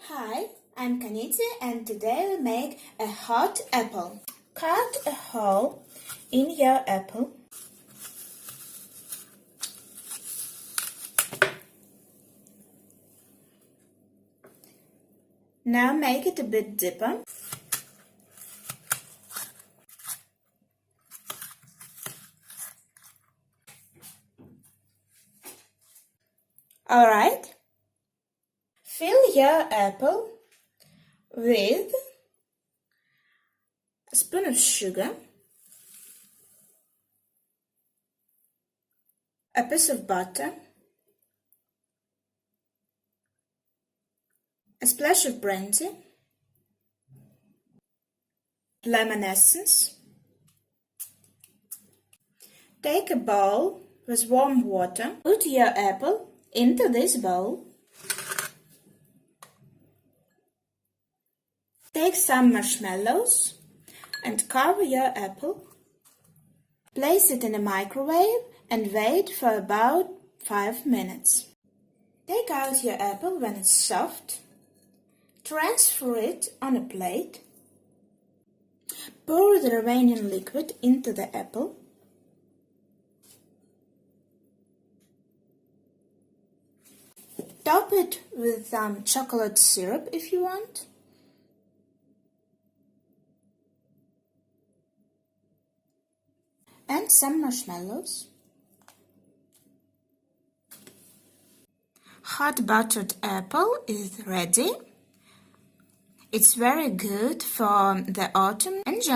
Hi, I'm Kaniti and today we'll make a hot apple. Cut a hole in your apple. Now make it a bit deeper. Alright. Fill your apple with a spoon of sugar, a piece of butter, a splash of brandy, lemon essence. Take a bowl with warm water. Put your apple into this bowl. Take some marshmallows and cover your apple. Place it in a microwave and wait for about 5 minutes. Take out your apple when it's soft. Transfer it on a plate. Pour the remaining liquid into the apple. Top it with some chocolate syrup if you want. And some marshmallows. Hot buttered apple is ready. It's very good for the autumn. Enjoy!